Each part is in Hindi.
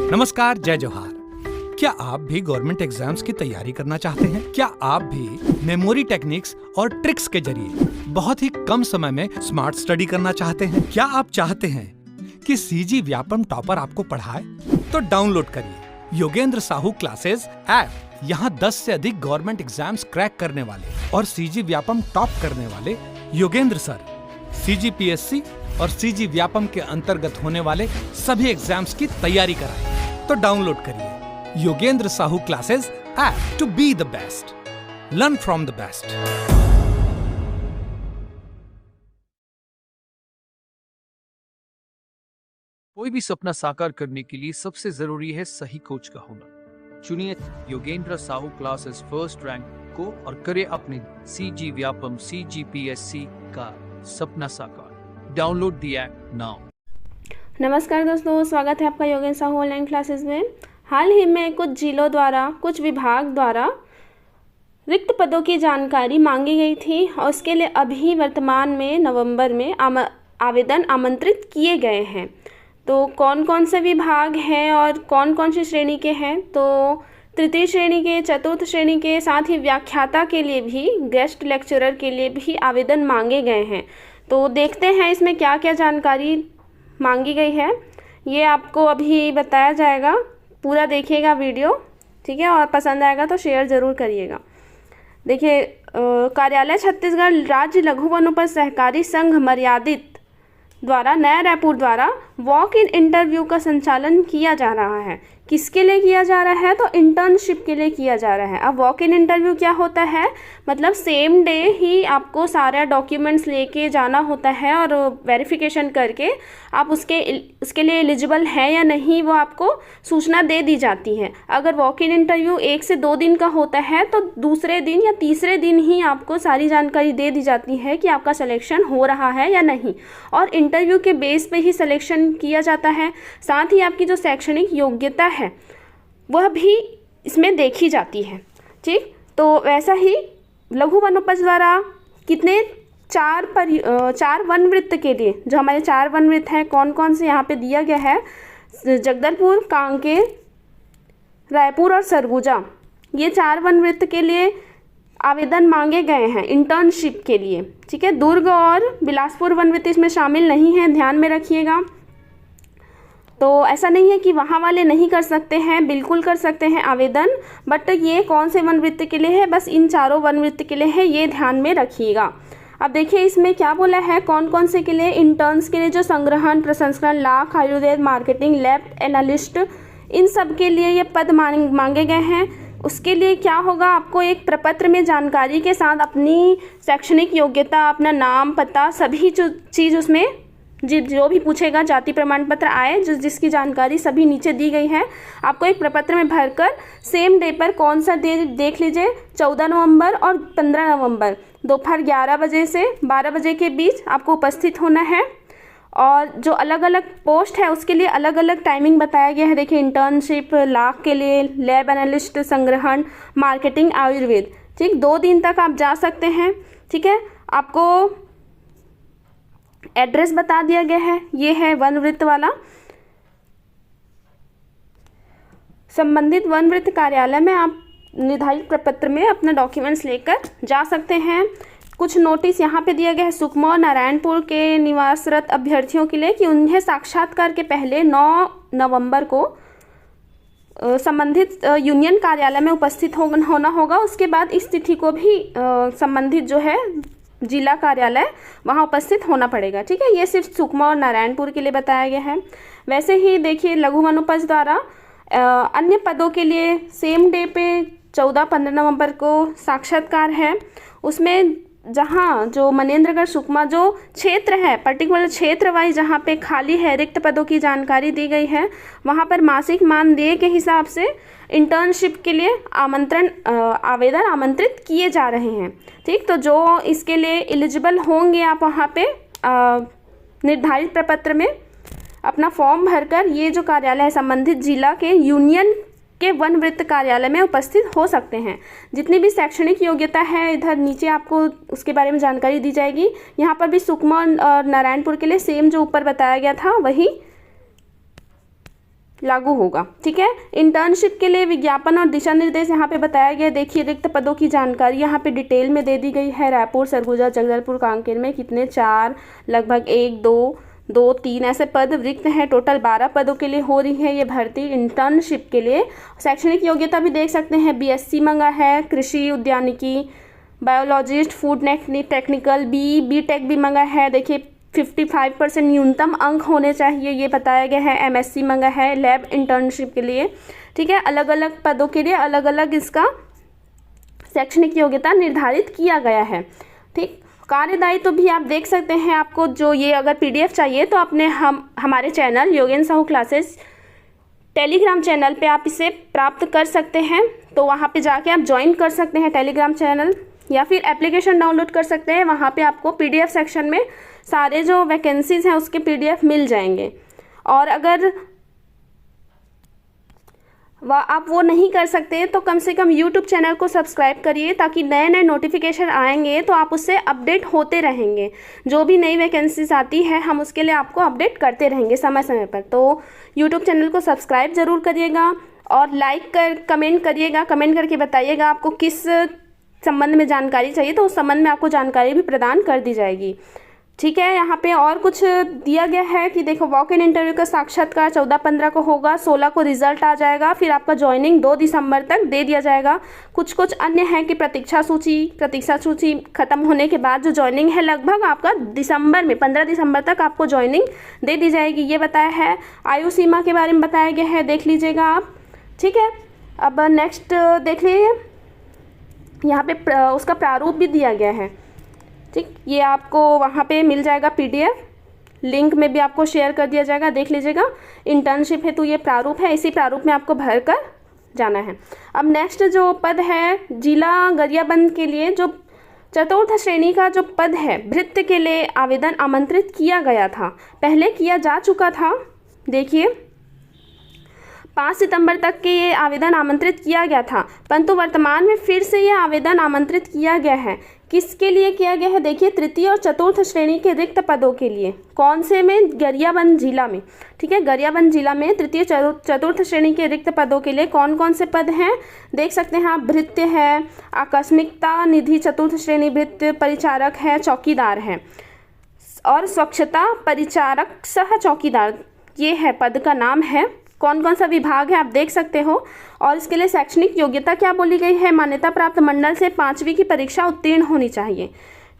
नमस्कार, जय जोहार। क्या आप भी गवर्नमेंट एग्जाम्स की तैयारी करना चाहते हैं? क्या आप भी मेमोरी टेक्निक्स और ट्रिक्स के जरिए बहुत ही कम समय में स्मार्ट स्टडी करना चाहते हैं? क्या आप चाहते हैं कि सीजी व्यापम टॉपर आपको पढ़ाए? तो डाउनलोड करिए योगेंद्र साहू क्लासेस ऐप। यहाँ 10 से अधिक गवर्नमेंट एग्जाम्स क्रैक करने वाले और सीजी व्यापम टॉप करने वाले योगेंद्र सर CGPSC और सीजी व्यापम के अंतर्गत होने वाले सभी एग्जाम्स की तैयारी कराएं। तो डाउनलोड करिए Yogendra Sahu classes app to be the best, learn from the best. कोई भी सपना साकार करने के लिए सबसे जरूरी है सही कोच का होना। चुनिए Yogendra Sahu classes first rank को और करे अपने सीजी व्यापम CGPSC का सपना साकार। Download the app now. नमस्कार दोस्तों, स्वागत है आपका योगेंद्र साहू ऑनलाइन क्लासेस में। हाल ही में कुछ जिलों द्वारा, कुछ विभाग द्वारा रिक्त पदों की जानकारी मांगी गई थी और उसके लिए अभी वर्तमान में नवंबर में आवेदन आमंत्रित किए गए हैं। तो कौन कौन से विभाग हैं और कौन कौन सी श्रेणी के हैं? तो तृतीय श्रेणी के, चतुर्थ श्रेणी के, साथ ही व्याख्याता के लिए भी, गेस्ट लेक्चरर के लिए भी आवेदन मांगे गए हैं। तो देखते हैं इसमें क्या क्या जानकारी मांगी गई है, ये आपको अभी बताया जाएगा। पूरा देखिएगा वीडियो, ठीक है? और पसंद आएगा तो शेयर ज़रूर करिएगा। देखिए, कार्यालय छत्तीसगढ़ राज्य लघु वनोपज सहकारी संघ मर्यादित द्वारा नया रायपुर द्वारा वॉक इन इंटरव्यू का संचालन किया जा रहा है। किसके लिए किया जा रहा है? तो इंटर्नशिप के लिए किया जा रहा है। अब वॉक इन इंटरव्यू क्या होता है? मतलब सेम डे ही आपको सारा डॉक्यूमेंट्स लेके जाना होता है और वेरिफिकेशन करके आप उसके लिए एलिजिबल है या नहीं वो आपको सूचना दे दी जाती है। अगर वॉक इन इंटरव्यू 1 से 2 दिन का होता है तो दूसरे दिन या तीसरे दिन ही आपको सारी जानकारी दे दी जाती है कि आपका सिलेक्शन हो रहा है या नहीं, और इंटरव्यू के बेस पे ही सिलेक्शन किया जाता है। साथ ही आपकी जो शैक्षणिक योग्यता है वह भी इसमें देखी जाती है, ठीक? तो वैसा ही लघु वनोपज द्वारा कितने 4 वन वृत्त के लिए, जो हमारे 4 वन वृत्त हैं, कौन कौन से यहाँ पे दिया गया है? जगदलपुर, कांकेर, रायपुर और सरगुजा, ये 4 वन वृत्त के लिए आवेदन मांगे गए हैं इंटर्नशिप के लिए, ठीक है? दुर्ग और बिलासपुर वन वृत्त इसमें शामिल नहीं है, ध्यान में रखिएगा। तो ऐसा नहीं है कि वहाँ वाले नहीं कर सकते हैं, बिल्कुल कर सकते हैं आवेदन, बट ये कौन से वन वृत्त के लिए है? बस इन 4 वन वृत्त के लिए है, ये ध्यान में रखिएगा। अब देखिए इसमें क्या बोला है, कौन कौन से के लिए? इंटर्न्स के लिए जो संग्रहण, प्रसंस्करण, लाख, आयुर्वेद, मार्केटिंग, लैब एनालिस्ट, इन सब के लिए ये पद मांगे गए हैं। उसके लिए क्या होगा? आपको एक प्रपत्र में जानकारी के साथ अपनी शैक्षणिक योग्यता, अपना नाम, पता, सभी चीज़ उसमें जो भी पूछेगा, जाति प्रमाण पत्र आए, जिसकी जानकारी सभी नीचे दी गई है, आपको एक प्रपत्र में भरकर सेम डे पर कौन सा डे देख लीजिए, 14 नवंबर और 15 नवंबर दोपहर 11 बजे से 12 बजे के बीच आपको उपस्थित होना है। और जो अलग अलग पोस्ट है उसके लिए अलग अलग टाइमिंग बताया गया है। देखिए, इंटर्नशिप लाख के लिए, लैब एनालिस्ट, संग्रहण, मार्केटिंग, आयुर्वेद, ठीक, 2 दिन तक आप जा सकते हैं, ठीक है? आपको एड्रेस बता दिया गया है, ये है वन वृत्त वाला। संबंधित वन वृत्त कार्यालय में आप निर्धारित प्रपत्र में अपना डॉक्यूमेंट्स लेकर जा सकते हैं। कुछ नोटिस यहाँ पे दिया गया है सुकमा और नारायणपुर के निवासरत अभ्यर्थियों के लिए कि उन्हें साक्षात्कार के पहले 9 नवंबर को संबंधित यूनियन कार्यालय में उपस्थित होना होगा। उसके बाद इस तिथि को भी संबंधित जो है जिला कार्यालय वहाँ उपस्थित होना पड़ेगा, ठीक है? ये सिर्फ सुकमा और नारायणपुर के लिए बताया गया है। वैसे ही देखिए, लघु वनोपज द्वारा अन्य पदों के लिए सेम डे पे 14-15 नवंबर को साक्षात्कार है। उसमें जहाँ जो मनेंद्रगढ़, सुकमा जो क्षेत्र है, पर्टिकुलर क्षेत्र वाइज जहाँ पे खाली है, रिक्त पदों की जानकारी दी गई है, वहाँ पर मासिक मानदेय के हिसाब से इंटर्नशिप के लिए आवेदन आमंत्रित किए जा रहे हैं, ठीक? तो जो इसके लिए एलिजिबल होंगे, आप वहाँ पे निर्धारित प्रपत्र में अपना फॉर्म भरकर ये जो कार्यालय है संबंधित जिला के यूनियन के वन वृत्त कार्यालय में उपस्थित हो सकते हैं। जितनी भी शैक्षणिक योग्यता है इधर नीचे आपको उसके बारे में जानकारी दी जाएगी। यहाँ पर भी सुकमा और नारायणपुर के लिए सेम जो ऊपर बताया गया था वही लागू होगा। ठीक है, इंटर्नशिप के लिए विज्ञापन और दिशा निर्देश यहाँ पे बताया गया। देखिए रिक्त पदों की जानकारी यहाँ पे डिटेल में दे दी गई है। रायपुर, सरगुजा, जगदलपुर, कांकेर में कितने, 4, लगभग 1, 2, 3 ऐसे पद रिक्त हैं। टोटल 12 पदों के लिए हो रही है ये भर्ती इंटर्नशिप के लिए। शैक्षणिक योग्यता भी देख सकते हैं, BSc मांगा है, कृषि उद्यानिकी, बायोलॉजिस्ट, फूड टेक्निकल, B.Tech भी मांगा है। देखिए 55% न्यूनतम अंक होने चाहिए, ये बताया गया है। MSc मांगा है लैब इंटर्नशिप के लिए। ठीक है, अलग अलग पदों के लिए अलग अलग इसका शैक्षणिक योग्यता निर्धारित किया गया है। ठीक, कार्यदायित्व भी आप देख सकते हैं। आपको जो ये अगर PDF चाहिए तो अपने हमारे channel Yogendra Sahu classes Telegram channel पे आप इसे प्राप्त कर सकते हैं। तो वहाँ पे जाके आप ज्वाइन कर सकते हैं टेलीग्राम चैनल, या फिर एप्लीकेशन डाउनलोड कर सकते हैं। वहाँ पे आपको PDF सेक्शन में सारे जो वैकेंसीज हैं उसके PDF मिल जाएंगे। और अगर आप वो नहीं कर सकते तो कम से कम YouTube चैनल को सब्सक्राइब करिए, ताकि नए नए नोटिफिकेशन आएंगे तो आप उससे अपडेट होते रहेंगे। जो भी नई वैकेंसीज आती है हम उसके लिए आपको अपडेट करते रहेंगे समय समय पर। तो YouTube चैनल को सब्सक्राइब ज़रूर करिएगा और कमेंट करिएगा। कमेंट करके बताइएगा आपको किस संबंध में जानकारी चाहिए, तो उस संबंध में आपको जानकारी भी प्रदान कर दी जाएगी। ठीक है, यहाँ पे और कुछ दिया गया है कि देखो वॉक इन इंटरव्यू का साक्षात्कार 14-15 को होगा, 16 को रिजल्ट आ जाएगा, फिर आपका ज्वाइनिंग 2 दिसंबर तक दे दिया जाएगा। कुछ अन्य है कि प्रतीक्षा सूची खत्म होने के बाद जो ज्वाइनिंग है लगभग आपका दिसंबर में 15 दिसंबर तक आपको ज्वाइनिंग दे दी जाएगी, ये बताया है। आयु सीमा के बारे में बताया गया है, देख लीजिएगा आप। ठीक है, अब नेक्स्ट देख लीजिए, यहाँ पे उसका प्रारूप भी दिया गया है। ठीक, ये आपको वहाँ पे मिल जाएगा PDF, लिंक में भी आपको शेयर कर दिया जाएगा, देख लीजिएगा। इंटर्नशिप है तो ये प्रारूप है, इसी प्रारूप में आपको भर कर जाना है। अब नेक्स्ट जो पद है जिला गरियाबंद के लिए, जो चतुर्थ श्रेणी का जो पद है भृत्य के लिए आवेदन आमंत्रित किया गया था, पहले किया जा चुका था। देखिए 5 सितंबर तक के ये आवेदन आमंत्रित किया गया था, परंतु वर्तमान में फिर से ये आवेदन आमंत्रित किया गया है। किसके लिए किया गया है? देखिए तृतीय और चतुर्थ श्रेणी के रिक्त पदों के लिए। कौन से में? गरियाबंद जिला में। ठीक है, गरियाबंद जिला में तृतीय चतुर्थ श्रेणी के रिक्त पदों के लिए कौन कौन से पद हैं देख सकते हैं आप। भृत्य है, आकस्मिकता निधि चतुर्थ श्रेणी भृत्य, परिचारक है, चौकीदार है, और स्वच्छता परिचारक सह चौकीदार, ये है पद का नाम है। कौन कौन सा विभाग है आप देख सकते हो। और इसके लिए शैक्षणिक योग्यता क्या बोली गई है? मान्यता प्राप्त मंडल से 5वीं की परीक्षा उत्तीर्ण होनी चाहिए।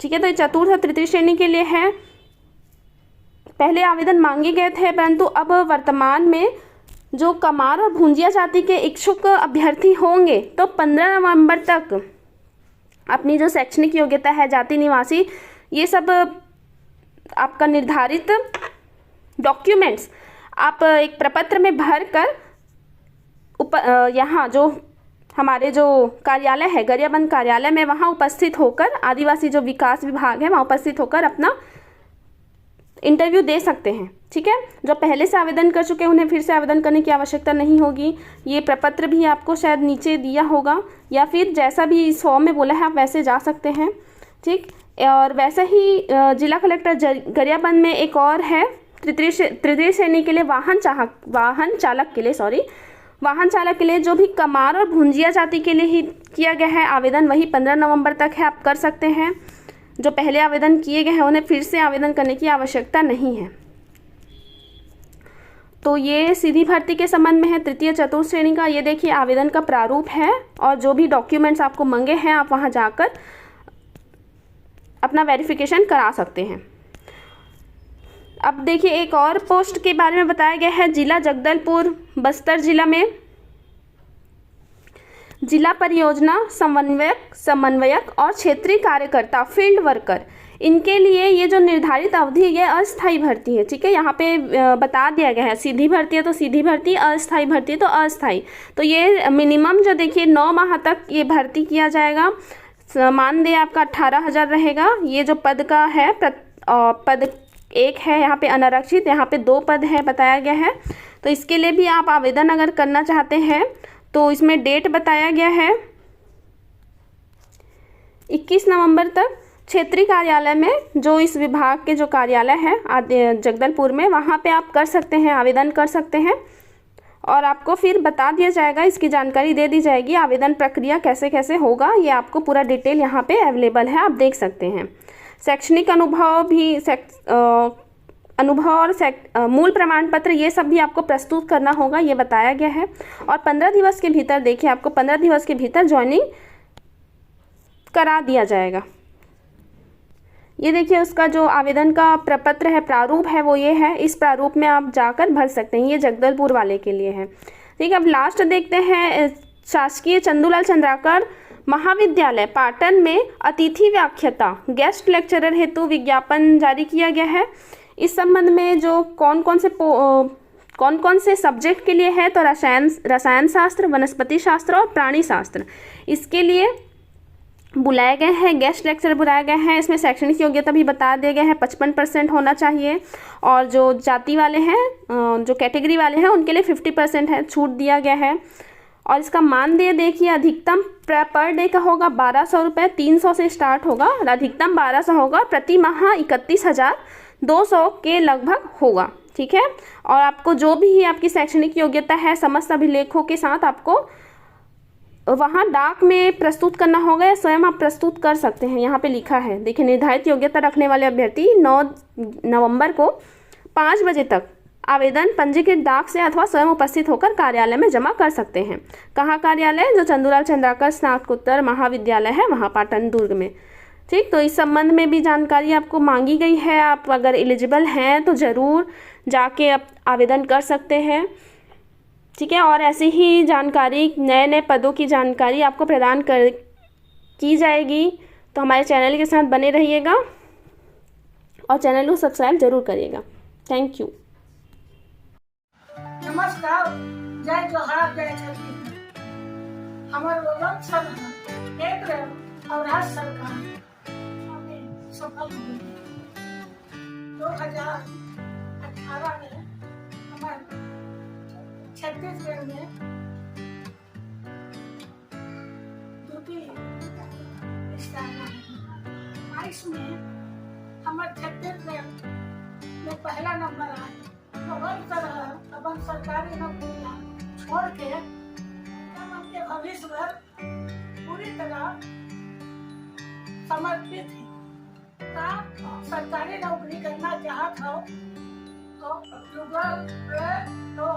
ठीक है, तो ये चतुर्थ और तृतीय श्रेणी के लिए है। पहले आवेदन मांगे गए थे, परंतु अब वर्तमान में जो कमार और भुंजिया जाति के इच्छुक अभ्यर्थी होंगे तो 15 नवंबर तक अपनी जो शैक्षणिक योग्यता है, जाति निवासी, ये सब आपका निर्धारित डॉक्यूमेंट्स आप एक प्रपत्र में भर कर यहाँ जो हमारे जो कार्यालय है गरियाबंद कार्यालय में, वहाँ उपस्थित होकर, आदिवासी जो विकास विभाग है वहाँ उपस्थित होकर अपना इंटरव्यू दे सकते हैं। ठीक है, जो पहले से आवेदन कर चुके हैं उन्हें फिर से आवेदन करने की आवश्यकता नहीं होगी। ये प्रपत्र भी आपको शायद नीचे दिया होगा, या फिर जैसा भी इस फॉर्म में बोला है आप वैसे जा सकते हैं। ठीक, और वैसे ही जिला कलेक्टर गरियाबंद में एक और है तृतीय श्रेणी के लिए वाहन चालक के लिए जो भी कमार और भुंजिया जाति के लिए ही किया गया है आवेदन, वही 15 नवंबर तक है, आप कर सकते हैं। जो पहले आवेदन किए गए हैं उन्हें फिर से आवेदन करने की आवश्यकता नहीं है। तो ये सीधी भर्ती के संबंध में है तृतीय चतुर्थ श्रेणी का। ये देखिए आवेदन का प्रारूप है, और जो भी डॉक्यूमेंट्स आपको मांगे हैं आप वहाँ जाकर अपना वेरिफिकेशन करा सकते हैं। अब देखिए एक और पोस्ट के बारे में बताया गया है। जिला जगदलपुर, बस्तर जिला में जिला परियोजना समन्वयक और क्षेत्रीय कार्यकर्ता फील्ड वर्कर, इनके लिए ये जो निर्धारित अवधि ये अस्थायी भर्ती है। ठीक है, यहाँ पे बता दिया गया है, सीधी भर्ती है तो सीधी भर्ती, अस्थायी भर्ती है तो अस्थायी। तो ये मिनिमम जो देखिए 9 माह तक ये भर्ती किया जाएगा। मानदेय आपका 18,000 रहेगा। ये जो पद का है पद एक है यहाँ पे अनारक्षित, यहाँ पे 2 पद है बताया गया है। तो इसके लिए भी आप आवेदन अगर करना चाहते हैं तो इसमें डेट बताया गया है 21 नवंबर तक। क्षेत्रीय कार्यालय में जो इस विभाग के जो कार्यालय है जगदलपुर में, वहाँ पे आप कर सकते हैं, आवेदन कर सकते हैं। और आपको फिर बता दिया जाएगा, इसकी जानकारी दे दी जाएगी आवेदन प्रक्रिया कैसे कैसे होगा। ये आपको पूरा डिटेल यहाँ पे अवेलेबल है, आप देख सकते हैं। शैक्षणिक अनुभव भी अनुभव और मूल प्रमाण पत्र ये सब भी आपको प्रस्तुत करना होगा, ये बताया गया है। और 15 दिवस के भीतर, देखिए आपको 15 दिवस के भीतर ज्वाइनिंग करा दिया जाएगा। ये देखिए उसका जो आवेदन का प्रपत्र है, प्रारूप है, वो ये है। इस प्रारूप में आप जाकर भर सकते हैं। ये जगदलपुर वाले के लिए है। ठीक है, अब लास्ट देखते हैं। शासकीय चंदूलाल चंद्राकर महाविद्यालय पाटन में अतिथि व्याख्याता गेस्ट लेक्चरर हेतु विज्ञापन जारी किया गया है। इस संबंध में जो कौन कौन से सब्जेक्ट के लिए है, तो रसायन शास्त्र, वनस्पति शास्त्र और प्राणी शास्त्र, इसके लिए बुलाए गए हैं, गेस्ट लेक्चर बुलाए गए हैं। इसमें शैक्षणिक योग्यता भी बता दिया गया है, 55% होना चाहिए। और जो जाति वाले हैं, जो कैटेगरी वाले हैं, उनके लिए 50% है, छूट दिया गया है। और इसका मानदेय देखिए, अधिकतम पर डे का होगा 1200 रुपये, 300 से स्टार्ट होगा और अधिकतम 1200 होगा। प्रति माह 31,200 के लगभग होगा। ठीक है, और आपको जो भी आपकी शैक्षणिक योग्यता है समस्त अभिलेखों के साथ आपको वहाँ डाक में प्रस्तुत करना होगा, या स्वयं आप प्रस्तुत कर सकते हैं। यहाँ पे लिखा है, देखिए, निर्धारित योग्यता रखने वाले अभ्यर्थी 9 नवंबर को 5 बजे तक आवेदन पंजीकृत डाक से अथवा स्वयं उपस्थित होकर कार्यालय में जमा कर सकते हैं। कहाँ कार्यालय? जो चंदूलाल चंद्राकर स्नातकोत्तर महाविद्यालय है, वहाँ पाटन दुर्ग में। ठीक, तो इस संबंध में भी जानकारी आपको मांगी गई है। आप अगर एलिजिबल हैं तो ज़रूर जाके आप आवेदन कर सकते हैं। ठीक है, और ऐसी ही जानकारी, नए नए पदों की जानकारी आपको प्रदान की जाएगी। तो हमारे चैनल के साथ बने रहिएगा और चैनल को सब्सक्राइब जरूर करिएगा। Thank you. नमस्कार, जय जोहार, जय छत्तीसगढ़। हमारे लोग सब केंद्र और राज्य सरकार हमें सफल हुई। 2018 में हमारे छत्तीसगढ़ में द्वितीय स्थान है। 22 में हमारे छत्तीसगढ़ में पहला नंबर आया। तो हर तरह अपन सरकारी नौकरियां छोड़ के हम के भविष्य पर पूरी तरह समर्पित है। सरकारी नौकरी करना चाहत हो तो गूगल पे तो